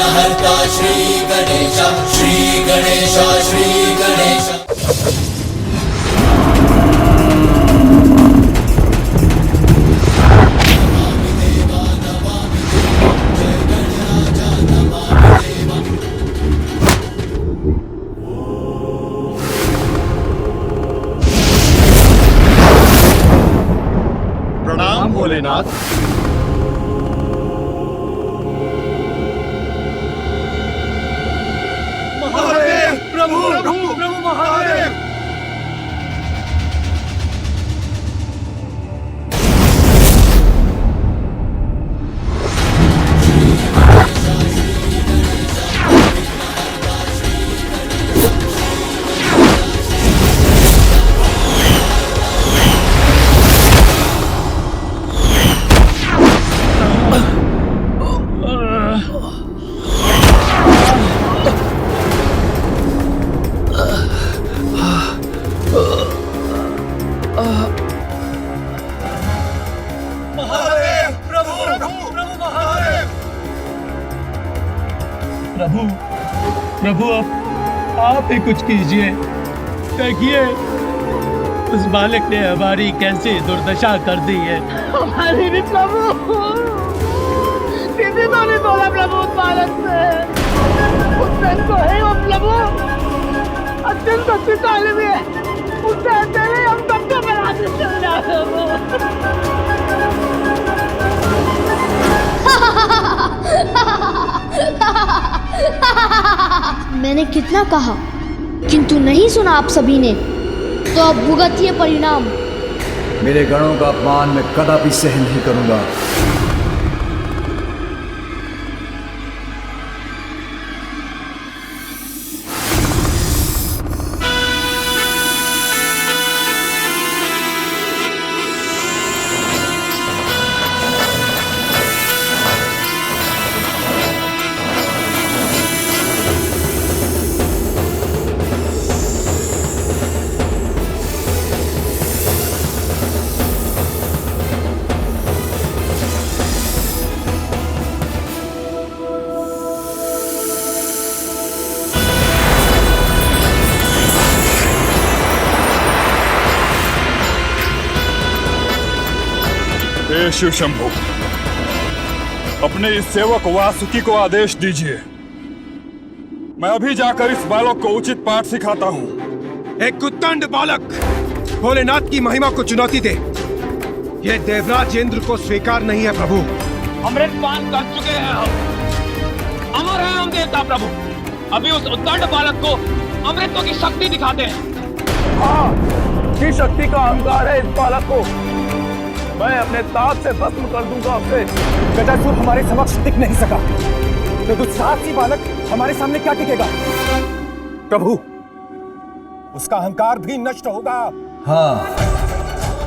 विघ्नहर्ता श्री गणेश, श्री गणेश, श्री गणेश। प्रणाम भोलेनाथ। महादेव प्रभु प्रभु प्रभु महादेव। प्रभु आप ही कुछ कीजिए। देखिए उस बालक ने हमारी कैसी दुर्दशा कर दी है। हमारी भी प्रभु, किसी तो नहीं बोला प्रभु उस बालक से। उससे तो है वो प्रभु, अत्यंत शक्तिशाली भी है। उससे अकेले हम सबको बना के चल जाए। मैंने कितना कहा किंतु नहीं सुना आप सभी ने, तो अब भुगतिए परिणाम। मेरे गणों का अपमान मैं कदापि सहन नहीं करूंगा। हे शिव शंभु, अपने इस सेवक वासुकी को आदेश दीजिए। मैं अभी जाकर इस बालक को उचित पाठ सिखाता हूँ। एक कुत्तंड बालक भोलेनाथ की महिमा को चुनौती दे, ये देवराज इंद्र को स्वीकार नहीं है प्रभु। अमृतपान कर चुके हैं हम, अमर है हम देवता प्रभु। अभी उस उद्दंड बालक को अमृतों की शक्ति दिखाते हैं। हाँ, की शक्ति का अहंकार है इस बालक को। मैं अपने ताप से भस्म कर दूंगा उसे। गजासुर हमारे समक्ष टिक नहीं सका, तो दुस्साहसी बालक हमारे सामने क्या टिकेगा? प्रभु, उसका अहंकार भी नष्ट होगा। हाँ,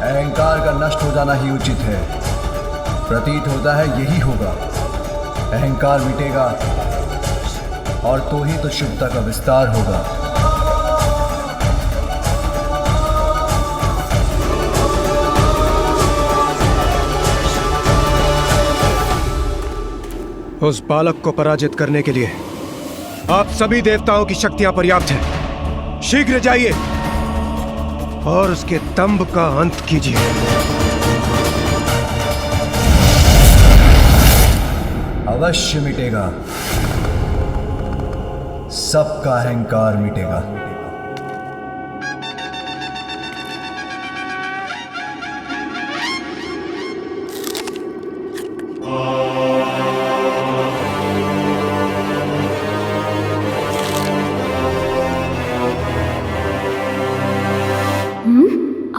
अहंकार का नष्ट हो जाना ही उचित है। प्रतीत होता है यही होगा। अहंकार मिटेगा और तो ही तो शुद्धता का विस्तार होगा। उस बालक को पराजित करने के लिए आप सभी देवताओं की शक्तियां पर्याप्त हैं। शीघ्र जाइए और उसके दंभ का अंत कीजिए। अवश्य मिटेगा, सबका अहंकार मिटेगा।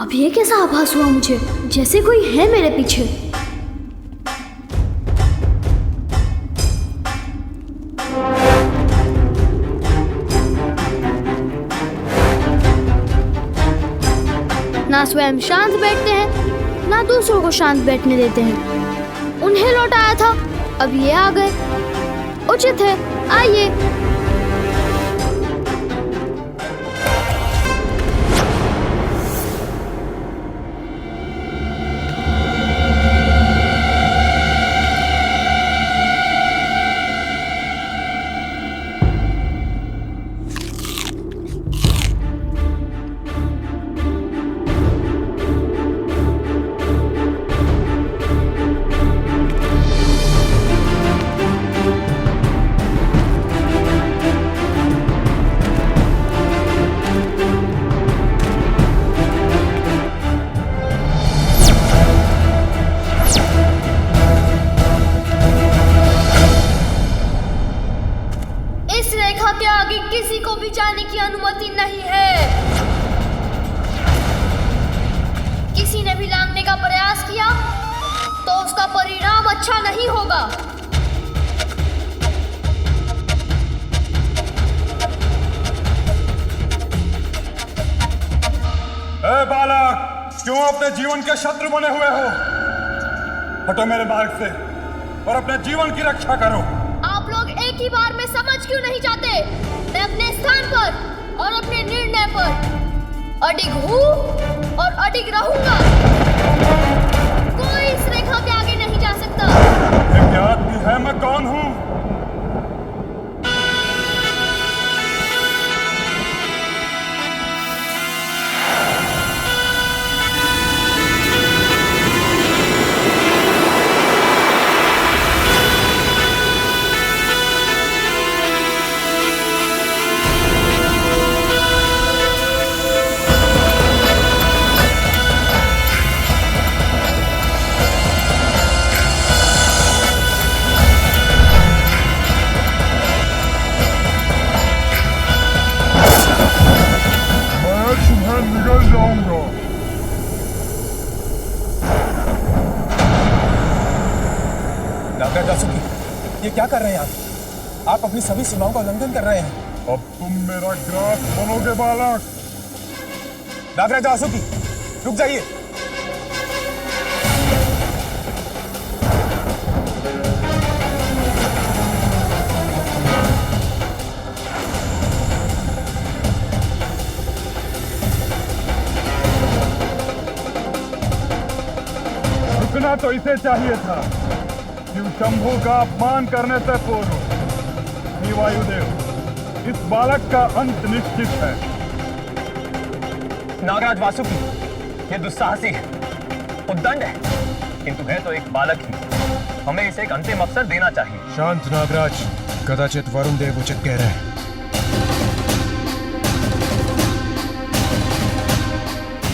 अब ये कैसा आभास हुआ मुझे, जैसे कोई है मेरे पीछे। ना स्वयं शांत बैठते हैं, ना दूसरों को शांत बैठने देते हैं। उन्हें लौटाया था, अब ये आ गए। उचित है, आइए। के आगे किसी को भी जाने की अनुमति नहीं है। किसी ने भी लांघने का प्रयास किया तो उसका परिणाम अच्छा नहीं होगा। ए बालक, क्यों अपने जीवन के शत्रु बने हुए हो? हटो मेरे मार्ग से और अपने जीवन की रक्षा करो। आप लोग एक ही बार में समझ क्यों नहीं जाते? मैं अपने स्थान पर और अपने निर्णय पर अडिग हूँ और अडिग रहूंगा। कोई इस रेखा के आगे नहीं जा सकता। ये ज्ञात भी है मैं कौन हूँ? निकल जाऊंगा। नागराज वासुकी, ये क्या कर रहे हैं आप अपनी सभी सीमाओं का उल्लंघन कर रहे हैं। अब तुम मेरा ग्रास बनोगे बालक। नागराज वासुकी, रुक जाइए। रुकना तो इसे चाहिए था। शिव शंभू का अपमान करने से पूर्व हे वायुदेव, इस बालक का अंत निश्चित है। नागराज वासुकी, ये दुस्साहसी है, उद्दंड है, किंतु है तो एक बालक ही। हमें इसे एक अंतिम अवसर देना चाहिए। शांत नागराज, कदाचित वरुण देव उचित कह रहे हैं।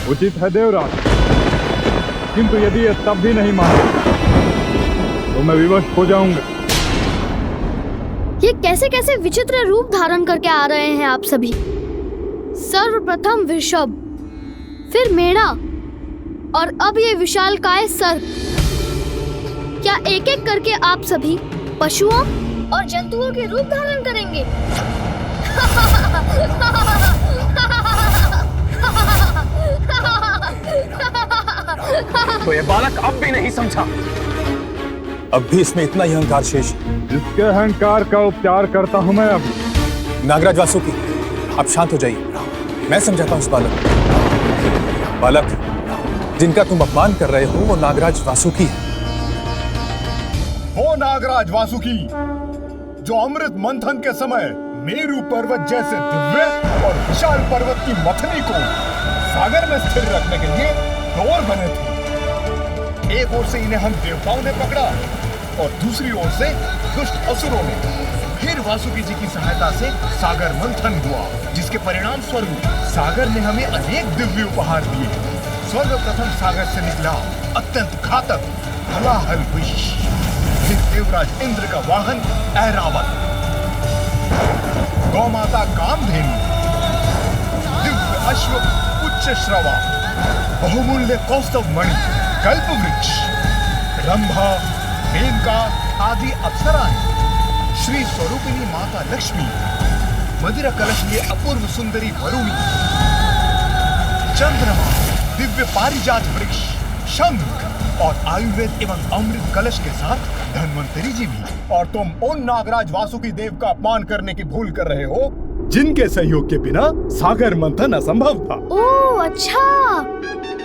उचित है देवराज, किंतु यदि ये तब भी नहीं माने तो मैं विवश हो जाऊंगा। ये कैसे कैसे विचित्र रूप धारण करके आ रहे हैं आप सभी। सर्वप्रथम वृषभ, फिर मेढ़ा और अब ये विशालकाय सर्प। क्या एक एक करके आप सभी पशुओं और जंतुओं के रूप धारण करेंगे? तो ये बालक अब भी नहीं समझा। अब भी इसमें इतना ही अहंकार शेष है। इसके अहंकार का उपचार करता हूं मैं अब। नागराज वासुकी, आप शांत हो जाइए, मैं समझाता हूं इस बालक। जिनका तुम अपमान कर रहे हो वो नागराज वासुकी है। वो नागराज वासुकी जो अमृत मंथन के समय मेरू पर्वत जैसे दिव्य और विशाल पर्वत की मथनी को सागर में स्थिर रखने के लिए डोर बने थे। एक ओर से इन्हें हम देवताओं ने पकड़ा और दूसरी ओर से दुष्ट असुरों ने। फिर वासुकी जी की सहायता से सागर मंथन हुआ, जिसके परिणाम स्वरूप सागर ने हमें अनेक दिव्य उपहार दिए। सर्वप्रथम सागर से निकला अत्यंत घातक हलाहल विष, फिर देवराज इंद्र का वाहन ऐरावत, गौमाता कामधेनु, दिव्य अश्व उच्च श्रवा, बहुमूल्य कौस्तभ मणि, कल्प वृक्ष, रंभा, मेनका आदि अप्सराएं, श्री स्वरूपिणी माता लक्ष्मी, मदिरा कलश लिए अपूर्व सुंदरी वरुणी, चंद्रमा, दिव्य पारिजात वृक्ष, शंख और आयुर्वेद एवं अमृत कलश के साथ धन्वंतरी जी भी। और तुम उन नागराज वासुकी देव का अपमान करने की भूल कर रहे हो जिनके सहयोग के बिना सागर मंथन असंभव था। ओह अच्छा,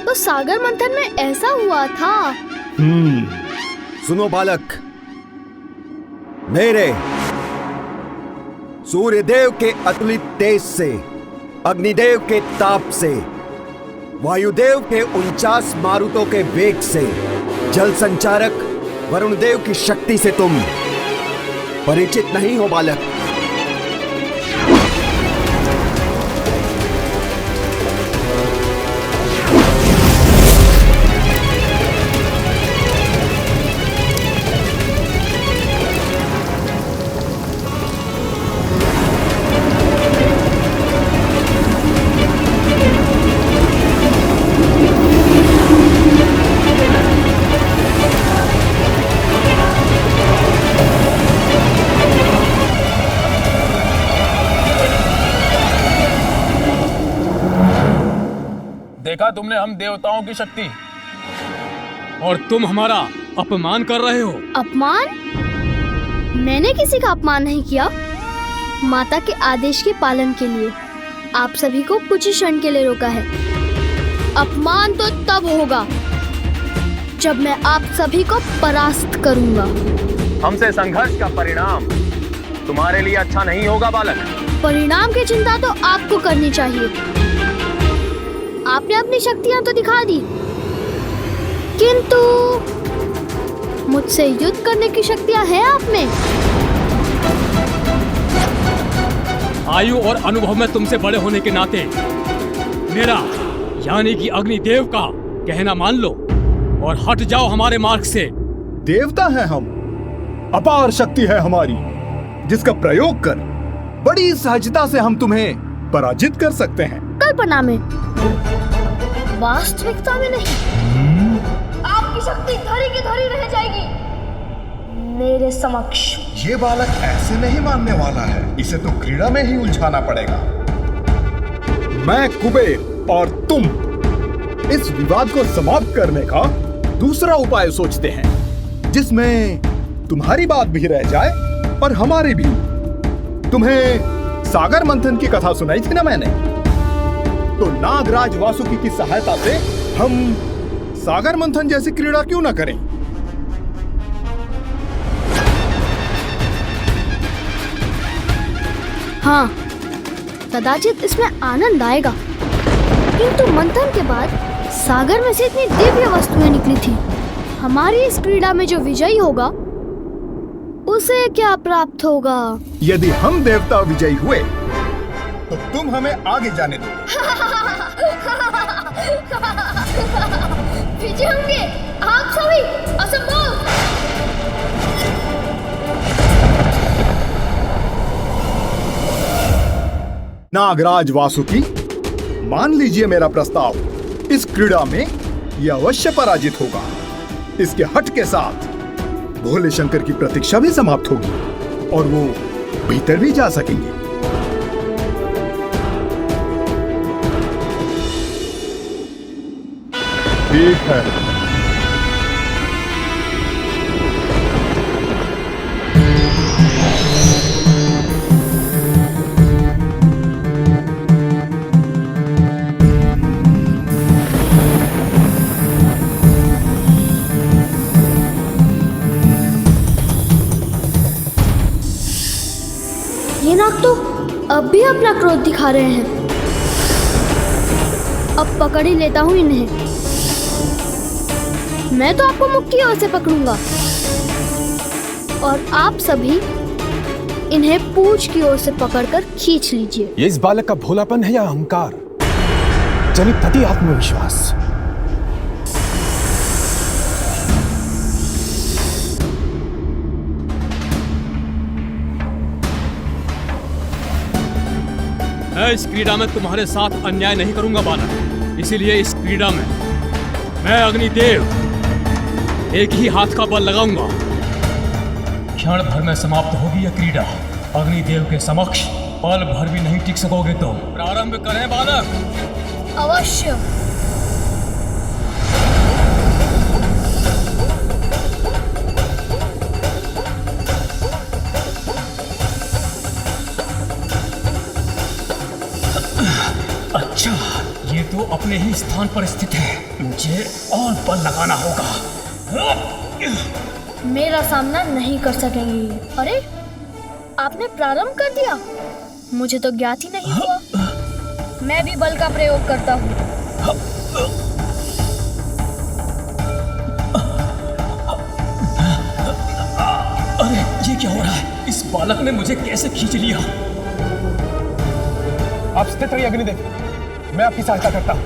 तो सागर मंथन में ऐसा हुआ था। सुनो बालक, मेरे सूर्यदेव के अतुलित तेज से, अग्निदेव के ताप से, वायुदेव के 49 मारुतों के वेग से, जल संचारक वरुण देव की शक्ति से तुम परिचित नहीं हो बालक। देखा तुमने हम देवताओं की शक्ति। और तुम हमारा अपमान कर रहे हो। अपमान? मैंने किसी का अपमान नहीं किया। माता के आदेश के पालन के लिए आप सभी को कुछ ही क्षण के लिए रोका है। अपमान तो तब होगा जब मैं आप सभी को परास्त करूंगा। हमसे संघर्ष का परिणाम तुम्हारे लिए अच्छा नहीं होगा बालक। परिणाम की चिंता तो आपको करनी चाहिए। आपने अपनी शक्तियां तो दिखा दी, किंतु मुझसे युद्ध करने की शक्तियां हैं आप में। आयु और अनुभव में तुमसे बड़े होने के नाते मेरा यानी कि अग्निदेव का कहना मान लो और हट जाओ हमारे मार्ग से। देवता हैं हम, अपार शक्ति है हमारी, जिसका प्रयोग कर बड़ी सहजता से हम तुम्हें पराजित कर सकते हैं। कल्पना में, वास्तविकता में नहीं। आपकी शक्ति धरी की धरी रह जाएगी मेरे समक्ष। ये बालक ऐसे नहीं मानने वाला है, इसे तो क्रीड़ा में ही उलझाना पड़ेगा। मैं कुबेर और तुम इस विवाद को समाप्त करने का दूसरा उपाय सोचते हैं, जिसमें तुम्हारी बात भी रह जाए और हमारी भी। तुम्हें सागर मंथन की कथा सुनाई थी ना मैंने, तो नागराज वासुकी की सहायता से हम सागर मंथन जैसी क्रीड़ा क्यों ना करें? हाँ, कदाचित इसमें आनंद आएगा, किंतु मंथन के बाद सागर में से इतनी दिव्य वस्तुएं निकली थी। हमारी इस क्रीड़ा में जो विजयी होगा उसे क्या प्राप्त होगा? यदि हम देवता विजयी हुए तो तुम हमें आगे जाने दो। विजय होंगे आप सभी? असंभव। नागराज वासुकी, मान लीजिए मेरा प्रस्ताव। इस क्रीड़ा में यह अवश्य पराजित होगा। इसके हट के साथ भोले शंकर की प्रतीक्षा भी समाप्त होगी और वो भीतर भी जा सकेंगे। ठीक है। ये नाग तो अब भी अपना क्रोध दिखा रहे हैं। अब पकड़ ही लेता हूँ इन्हें। मैं तो आपको मुख की ओर से पकड़ूंगा और आप सभी इन्हें पूंछ की ओर से पकड़कर खींच लीजिए। ये इस बालक का भोलापन है या अहंकार? जनित अति आत्मविश्वास। मैं इस क्रीड़ा में तुम्हारे साथ अन्याय नहीं करूंगा बालक। इसीलिए इस क्रीड़ा में मैं अग्निदेव एक ही हाथ का बल लगाऊंगा। क्षण भर में समाप्त होगी यह क्रीड़ा। अग्निदेव के समक्ष पल भर भी नहीं टिक सकोगे तुम। प्रारंभ करें बालक। अवश्य। अच्छा, ये तो अपने ही स्थान पर स्थित है। मुझे और बल लगाना होगा। मेरा सामना नहीं कर सकेंगे। अरे, आपने प्रारंभ कर दिया। मुझे तो ज्ञात ही नहीं हुआ। मैं भी बल का प्रयोग करता हूँ। अरे, ये क्या हो रहा है? इस बालक ने मुझे कैसे खींच लिया? आप स्थित रहिए अग्निदेव, मैं आपकी सहायता करता हूं।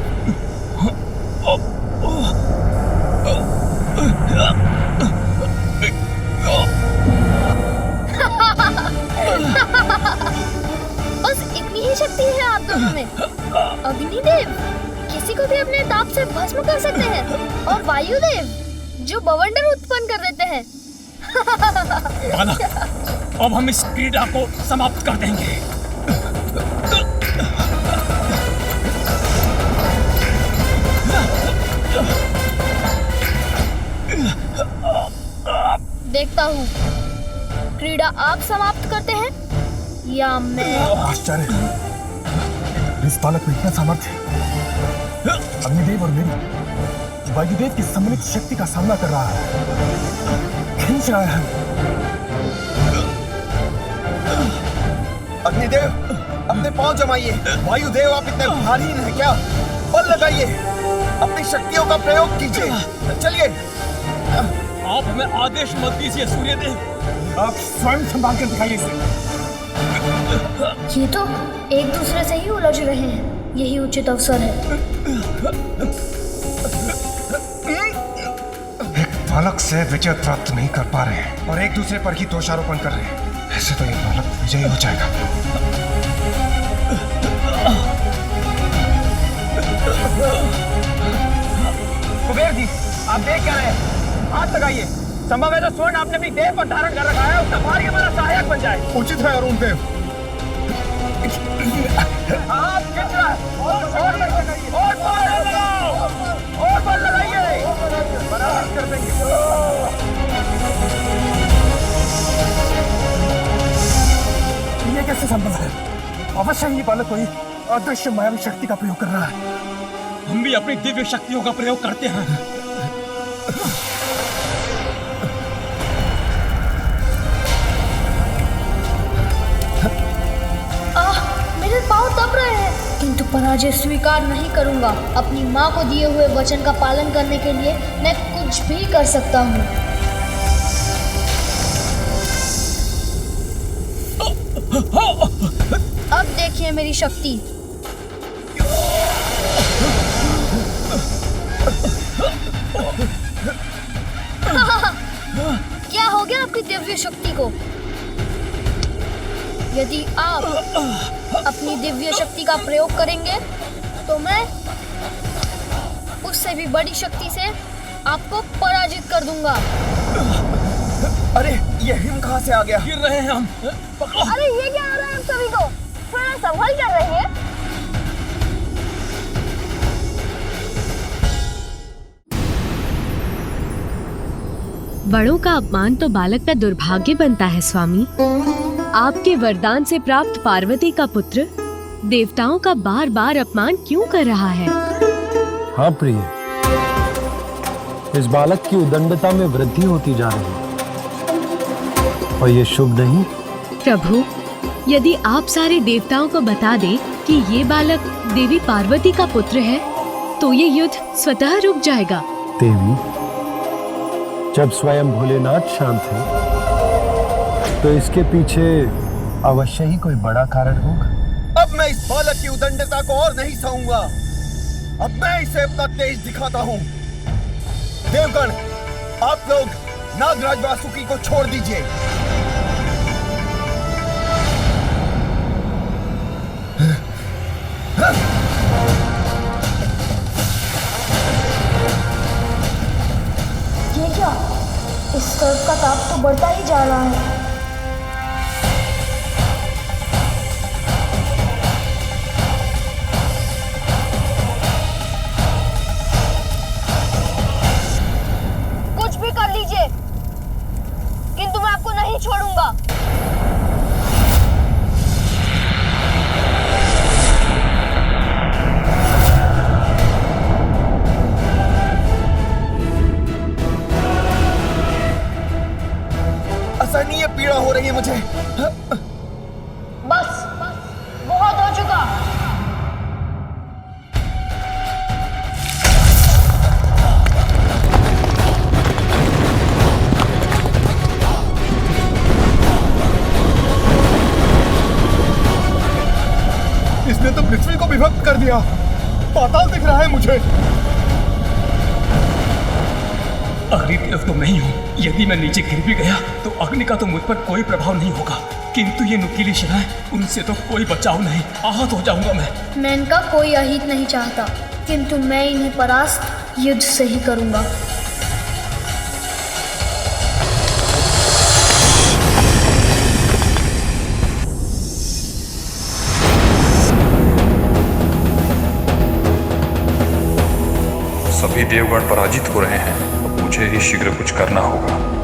बस इतनी ही शक्ति है आप दोनों में। अग्निदेव किसी को भी अपने ताप से भस्म कर सकते हैं और वायुदेव जो बवंडर उत्पन्न कर देते हैं। बालक, अब हम इस क्रीड़ा को समाप्त कर देंगे। देखता हूँ क्रीड़ा आप समाप्त करते हैं या मैं। आश्चर्य, इस बालक में इतना सामर्थ्य है। अग्निदेव और मेरी वायुदेव की सम्मिलित शक्ति का सामना कर रहा है, खींच रहा है। अग्निदेव, अपने पांव जमाइए। वायुदेव, आप इतने भारी हैं क्या? बल लगाइए, अपनी शक्तियों का प्रयोग कीजिए। चलिए। आप हमें आदेश मत दीजिए सूर्यदेव। आप स्वयं संभाल कर दिखाइए इसे। ये तो एक दूसरे से ही उलझ रहे हैं, यही उचित अवसर है। एक बालक से विजय प्राप्त नहीं कर पा रहे हैं और एक दूसरे पर ही दोषारोपण कर रहे हैं। ऐसे तो ये बालक विजयी हो जाएगा। कुबेर जी, आप देख क्या रहे हैं? हाथ लगाइए। संभव है जो स्वर्ण आपने अपनी देह पर धारण कर रखा है उसका भारी हमारा सहायक बन जाए। उचित है अरुण देव। हाथ खींच रहा है। और लगाइए, और बल लगाइए। बराबर कर देंगे। ये कैसे संभव है? अवश्य ही बालक कोई अदृश्य मायावी शक्ति का प्रयोग कर रहा है। हम भी अपनी दिव्य शक्तियों का प्रयोग करते हैं। मेरे पाँव दब रहे हैं, किंतु पराजय स्वीकार नहीं करूंगा। अपनी माँ को दिए हुए वचन का पालन करने के लिए मैं कुछ भी कर सकता हूँ। अब देखिए मेरी शक्ति। क्या हो गया आपकी दिव्य शक्ति को? यदि आप अपनी दिव्य शक्ति का प्रयोग करेंगे तो मैं उससे भी बड़ी शक्ति से आपको पराजित कर दूंगा। अरे ये हिम कहाँ से आ गया? गिर रहे हैं हम। अरे ये क्या आ रहा है हम सभी को? थोड़ा संभल कर रहिए। बड़ों का अपमान तो बालक का दुर्भाग्य बनता है स्वामी। आपके वरदान से प्राप्त पार्वती का पुत्र देवताओं का बार बार अपमान क्यों कर रहा है? हाँ प्रिय, इस बालक की उदंडता में वृद्धि होती जा रही है और ये शुभ नहीं। प्रभु, यदि आप सारे देवताओं को बता दें कि ये बालक देवी पार्वती का पुत्र है तो ये युद्ध स्वतः रुक जाएगा। देवी, जब स्वयं भोलेनाथ शांत है तो इसके पीछे अवश्य ही कोई बड़ा कारण होगा। अब मैं इस बालक की उदंडता को और नहीं सहूंगा। अब मैं इसे अपना तेज दिखाता हूँ। देवगण, आप लोग नागराज वासुकी को छोड़ दीजिए। ये क्या? इस सर्प का ताप तो बढ़ता ही जा रहा है। कुछ भी कर लीजिए, किंतु मैं आपको नहीं छोड़ूंगा। असहनीय पीड़ा हो रही है मुझे। बस बहुत हो चुका। इसने तो पृथ्वी को विभक्त कर दिया। पाताल दिख रहा है मुझे। अग्निदेव तो मैं ही हूँ। यदि मैं नीचे गिर भी गया तो अग्नि का तो मुझ पर कोई प्रभाव नहीं होगा, किंतु ये नुकीली शिलाएं, उनसे तो कोई बचाव नहीं। आहत हो जाऊंगा मैं इनका कोई अहित नहीं चाहता, किंतु मैं इन्हें परास्त युद्ध से ही करूंगा। सब सभी देवगण पराजित हो रहे हैं, अब मुझे ही शीघ्र कुछ करना होगा।